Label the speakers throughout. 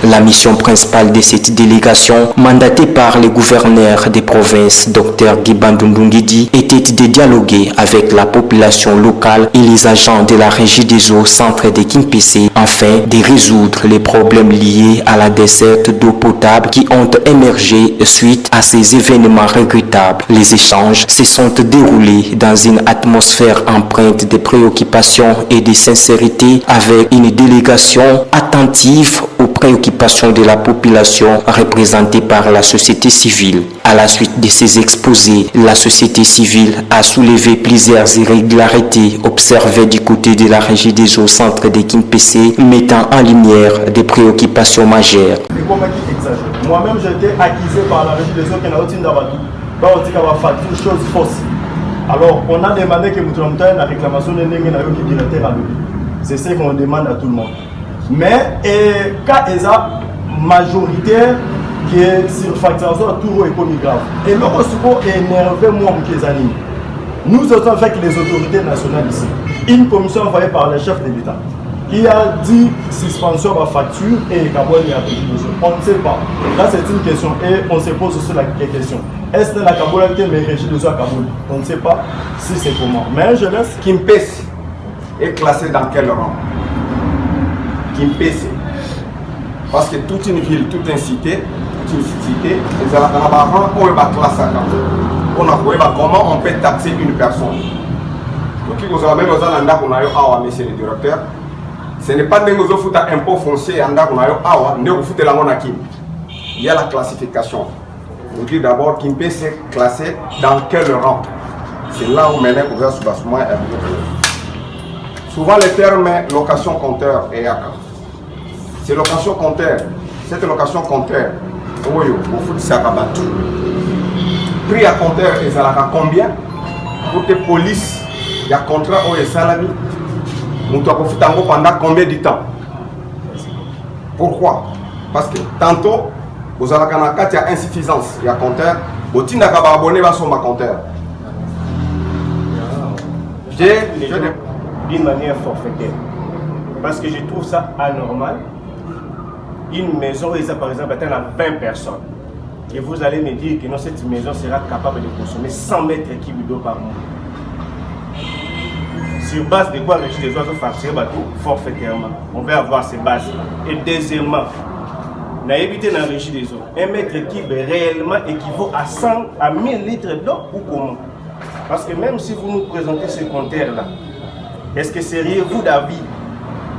Speaker 1: La mission principale de cette délégation, mandatée par les gouverneurs des provinces, Dr Guy Bandundu-Nguidi, était de dialoguer avec la population locale et les agents de la Régie des eaux centre de Kimpese afin de résoudre les problèmes liés à la desserte d'eau potable qui ont émergé suite à ces événements regrettables. Les échanges se sont déroulés dans une atmosphère empreinte de préoccupations et de sincérité avec une délégation attentive aux préoccupations de la population représentée par la société civile. À la suite de ces exposés, la société civile a soulevé plusieurs irrégularités observées du côté de la Régie des eaux centre de Kimpese, mettant en lumière des préoccupations majeures.
Speaker 2: Moi-même, j'ai été accusé par la Régie des eaux qui n'a pas de facture, chose fausse. Alors, on a demandé que nous la réclamation de directeur à lui. C'est ce qu'on demande à tout le monde. Mais, quand il y a majoritaire qui est sur facturation à tout économique grave. Et là, on s'est énervé, moi, qui anime. Nous avons fait les autorités nationales ici. Une commission envoyée par le chef de l'État qui a dit suspension de la facture et Kaboul y a pris. On ne sait pas. Là, c'est une question et on se pose aussi la question. Est-ce que la Kaboul a été régie de à Kaboul? On ne sait pas si c'est comment. Mais je laisse.
Speaker 3: Kimpese est classé dans quel rang? Kimpese. Parce que toute une ville, toute une cité, ils ont un rang où ils va classer. Comment on peut taxer une personne? Donc, vous avez même besoin monsieur le directeur. Ce n'est pas de nous foutre un impôt foncier, il y a la classification. On dit d'abord qu'il peut se classer dans quel rang. C'est là où maintenant on va sous-bassement. Souvent le terme location compteur et yaka. C'est location compteur. Cette location compteur, vous fout ça à battre. Prix à compteur, et ça a combien? Pour que police, il y a contrat ou salami. Nous devons faire pendant combien de temps? Pourquoi? Parce que tantôt, vous avez il y a insuffisance, il y a compteur. Vous avez abonné à son compteur.
Speaker 2: D'une manière forfaitaire. Parce que je trouve ça anormal. Une maison, par exemple, atteint à 20 personnes. Et vous allez me dire que non, cette maison sera capable de consommer 100 mètres cubes d'eau par mois. Sur base de quoi Régie des oiseaux facturés forfaitairement. On va avoir ces bases-là. Et deuxièmement, on a évité dans la Régie des eaux. Un mètre cube réellement équivaut à 100 à 1000 litres d'eau ou comment? Parce que même si vous nous présentez ce compteur-là, est-ce que seriez-vous d'avis,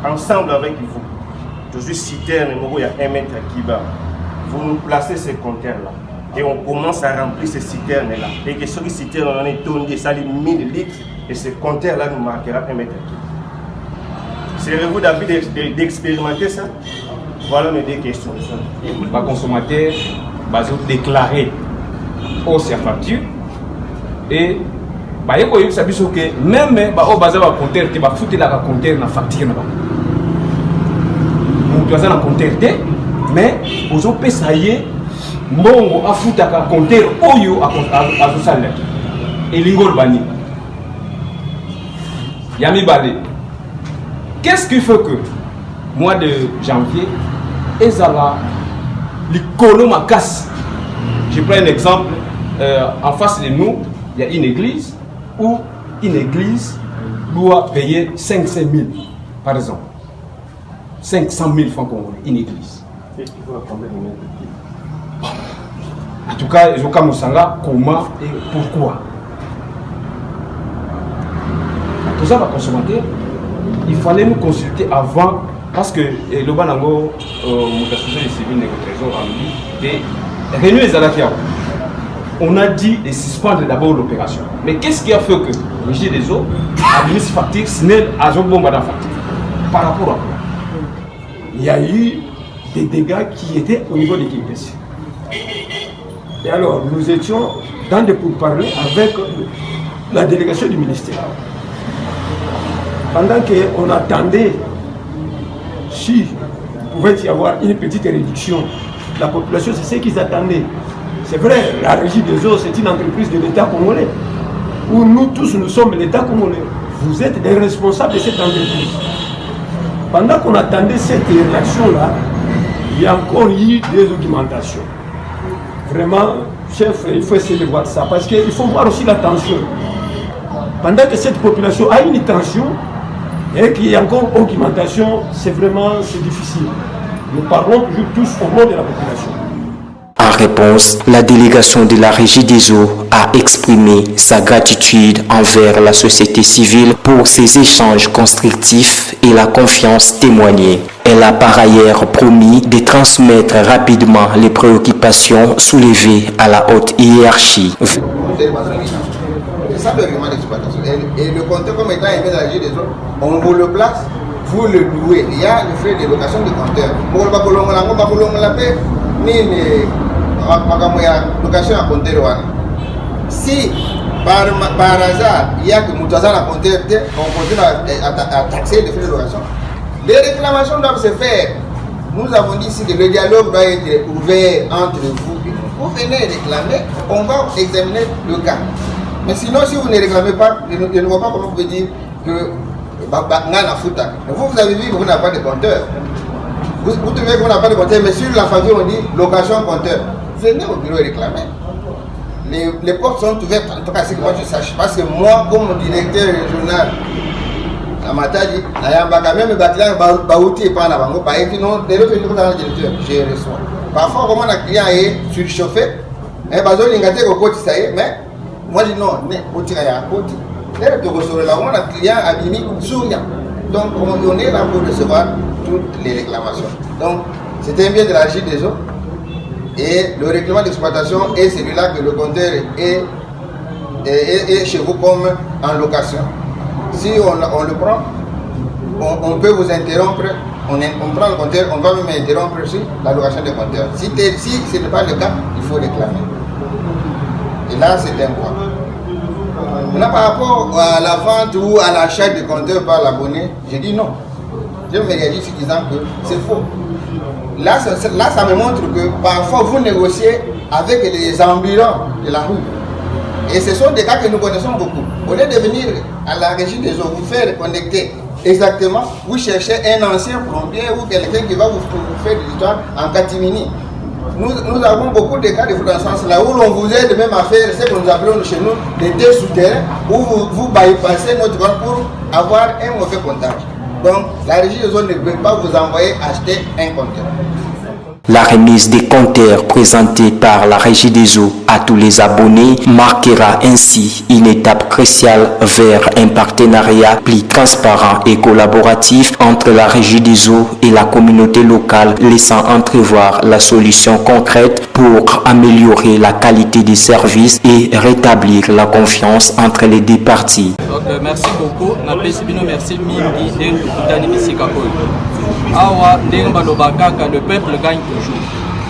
Speaker 2: ensemble avec vous, je suis citerne, il y a 1 mètre cube, vous nous placez ce compteur-là et on commence à remplir ces citernes-là. Et que sur les citernes, on est tourné, ça les 1000 litres. Et ce compteur-là nous marquera 1 mètre cube. Serez-vous d'avis d'expérimenter ça? Voilà mes deux questions.
Speaker 4: Les consommateurs vont déclarer au facture et ils savent que même les compteurs qui vont foutre la compteur dans la facture. Nous devons un compteur, mais ils ont payé mongo à foutre la compteur oyo à ce salaire. Et l'ingol bani. Yami Balé. Qu'est-ce qui fait que mois de janvier, Ezala, les colons casse. Je prends un exemple. En face de nous, il y a une église où une église doit payer 500 000 par exemple. 500 000 francs congolais, une église. En tout cas, ils ont comme ça, comment et pourquoi. Tout ça va consommateur, il fallait nous consulter avant parce que le Banango, l'association civile et trésor a dit de réunir les Alakia. On a dit de suspendre d'abord l'opération. Mais qu'est-ce qui a fait que le Régie des eaux administre facture, sinon à Zobomba dans facture? Par rapport à quoi? Il y a eu des dégâts qui étaient au niveau des Kimpese. Et alors, nous étions dans des pourparlers avec la délégation du ministère. Pendant qu'on attendait si il pouvait y avoir une petite réduction, la population, c'est ce qu'ils attendaient. C'est vrai, la Régie des eaux, c'est une entreprise de l'État congolais, où nous tous, nous sommes l'État congolais. Vous êtes des responsables de cette entreprise. Pendant qu'on attendait cette réaction-là,
Speaker 5: il y a encore eu des augmentations. Vraiment, chef, il faut essayer de voir ça. Parce qu'il faut voir aussi la tension. Pendant que cette population a une tension et qu'il y a encore augmentation, c'est difficile. Nous parlons toujours tous au nom de la population.
Speaker 1: En réponse, la délégation de la Régie des eaux a exprimé sa gratitude envers la société civile pour ses échanges constructifs et la confiance témoignée. Elle a par ailleurs promis de transmettre rapidement les préoccupations soulevées à la haute hiérarchie.
Speaker 6: C'est ça le règlement d'exploitation. Et le compteur, comme étant aimé dans la Régie des eaux, on vous le place, vous le louez. Il y a le frais de location de compteur. Location à compteur. Si par hasard il y a que Moutazan à compteur, on continue à taxer les frais de location, les réclamations doivent se faire. Nous avons dit ici que le dialogue doit être ouvert entre vous et nous. Vous venez réclamer, on va examiner le cas. Mais sinon, si vous ne réclamez pas, je ne vois pas comment vous pouvez dire que vous avez vu que vous n'avez pas de compteur. Vous trouvez qu'on n'a pas de compteur, mais sur la facture on dit location compteur. Venez au bureau et réclamer. Les portes sont ouvertes, en tout cas c'est que moi je sache. Parce que moi, comme directeur régional, à Matadi, même bâtiment, je reçois. Parfois, comment un client est surchauffé, mais moi je dis non, le client a mis souriant. Donc on est là pour recevoir toutes les réclamations. Donc c'est un bien de la Régie des eaux. Et le règlement d'exploitation est celui-là que le compteur est chez vous comme en location. Si on le prend, on peut vous interrompre, on prend le compteur, on va même interrompre aussi la location des compteurs. Si ce n'est pas le cas, il faut réclamer. Et là, c'est un point. Maintenant, par rapport à la vente ou à l'achat du compteur par l'abonné, j'ai dit non. Je me réagis en disant que c'est faux. Là, ça me montre que parfois vous négociez avec les ambulants de la rue. Et ce sont des cas que nous connaissons beaucoup. Au lieu de venir à la Régie des eaux, vous faire connecter exactement, vous cherchez un ancien plombier ou quelqu'un qui va vous faire des histoires en catimini. Nous avons beaucoup de cas de dans ce sens-là où l'on vous aide même à faire ce que nous appelons chez nous des dés souterrains, où vous bypassez notre banque pour avoir un mauvais comptage. Donc la Régie des eaux ne peut pas vous envoyer acheter un compteur.
Speaker 1: La remise des compteurs présentée par la Régie des eaux à tous les abonnés marquera ainsi une étape cruciale vers un partenariat plus transparent et collaboratif entre la Régie des eaux et la communauté locale, laissant entrevoir la solution concrète pour améliorer la qualité des services et rétablir la confiance entre les deux parties.
Speaker 7: Donc merci beaucoup. Merci Mingi Awa le peuple gagne toujours.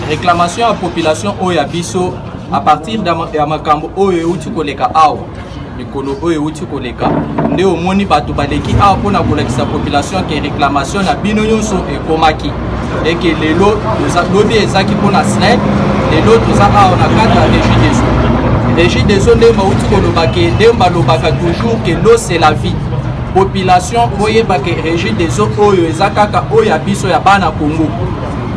Speaker 7: Réclamation à population Oya Biso à partir de Makambo Oyo Utikoleka Awa. Nikolo Oyo Utikoleka. Nde omoni batu baleki awa pona kolekisa population ke réclamation na bino nyonso ekomaki. Et que les lots lobi ezaki pona slide, les lots toza awa na kata ya Régie des eaux. Régie des eaux nde mauti kolobake ndemba lobaka toujours que l'eau c'est la vie. Population boyeba ke Régie des eaux oyo ezakaka oya biso ya bana Congo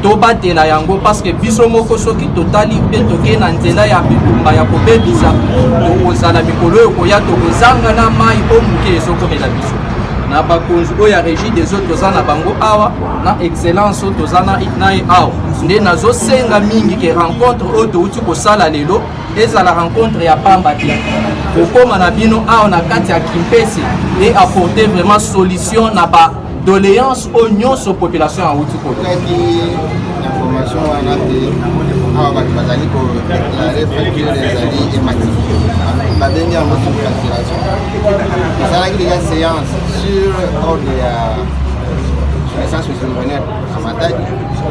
Speaker 7: tobatela yango parce que biso moko soki totali pe toke na nzela ya bitumba ya kobebisa tokozala mikolo oyo koya tokozanga na mai omuke ezokomela biso na bakonzi oyo ya Régie des eaux toza na bango awa na excellence oyo toza na awa nde nazosenga mingi ke rencontre oyo touti kosala lelo ezala rencontre ya pamba te kokoma na bino awa na kati ya Kimpesi et apporter vraiment solution na ba doléance au nyonso population ya uti ko
Speaker 6: information wana te awa bato bazali kodeklare facture ezali ématique babengi yango surfacturation ezalaki déjà séance sur ordre ya essence survenir à Matadi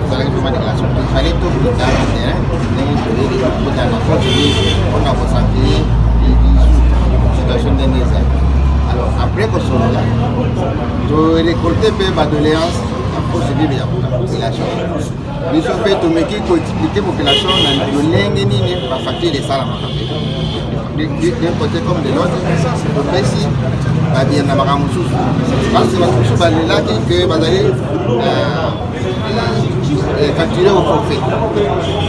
Speaker 6: ezalaki vraiment déclaration il fallait tout plus tard en terrain ndenge toyeli kotana continue mpona kosamplir situation ndenge ezali. Alors après que ça, tu récoltes ma doléance pour se vivre la population. Nous sommes fait tout mais qui expliquer la population dans le lingue ni la facture des salles d'un côté comme de l'autre. Donc ici, va bien na makamusu. Parce que makamusu va là que va aller facturé au forfait.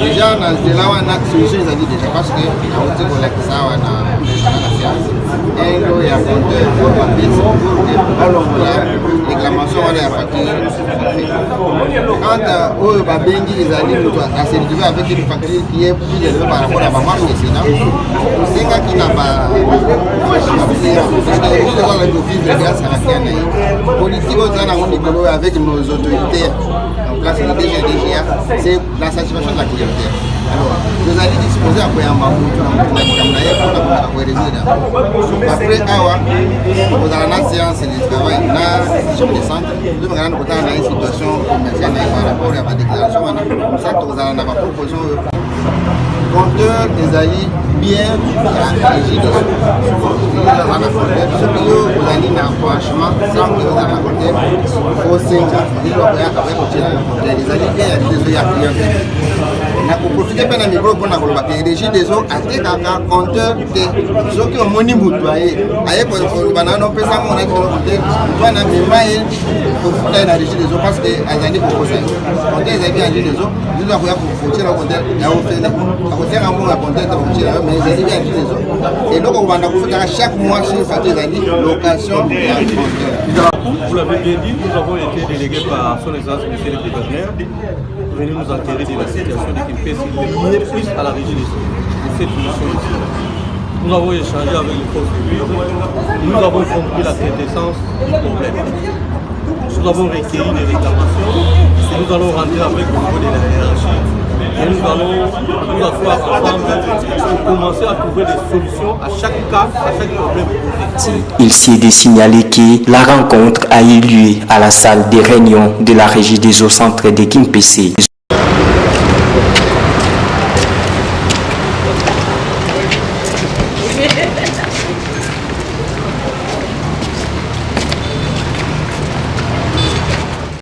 Speaker 6: Déjà, dans ce là, on a solution déjà parce que on a collecté ça dans la séance. Et il y a compteur pour papier, pour la réclamation, on a facturé au forfait. Quand au Babengi, ils allaient à se retrouver avec une facture qui est plus élevée par rapport à ma marque de Sénat, c'est quand il n'a pas grâce à la politique avec nos autorités en place, le DGA, c'est la satisfaction de la clientèle. Alors, nous allons disposer à quoi après, vous avez une séance de travail, une centre, nous avons une situation commerciale par rapport à la déclaration. Vous avez une proposition compteur des alliés bien régie de vous allez franchement sans que vous avez apporté au 5 les alliés bien régie de profiter de la micro pour la régie des eaux à tes compteur de ceux qui ont moni boutoyé pour le banano pesant mon aide toi n'a pas pour la régie des eaux parce que les années pour ça quand les alliés régie des eaux nous avons pour tirer au compteur et au fait à mon compteur mais les alliés régie des eaux et donc on va faire chaque mois sur la location et un compteur.
Speaker 8: Vous l'avez bien dit, nous avons été délégués par son excellence monsieur le gouverneur pour venir nous enterrer de la situation de Kimpesi liée plus à la régie de cette mission ici. Nous avons échangé avec les forces vives, nous avons compris la quintessence du problème. Nous avons recueilli des réclamations et nous allons rentrer avec le niveau de la hiérarchie. Et nous allons nous asseoir ensemble pour commencer à trouver des solutions à chaque cas, à chaque problème.
Speaker 1: Il s'y est signalé que la rencontre a eu lieu à la salle des réunions de la régie des eaux centrales de Kimpesi.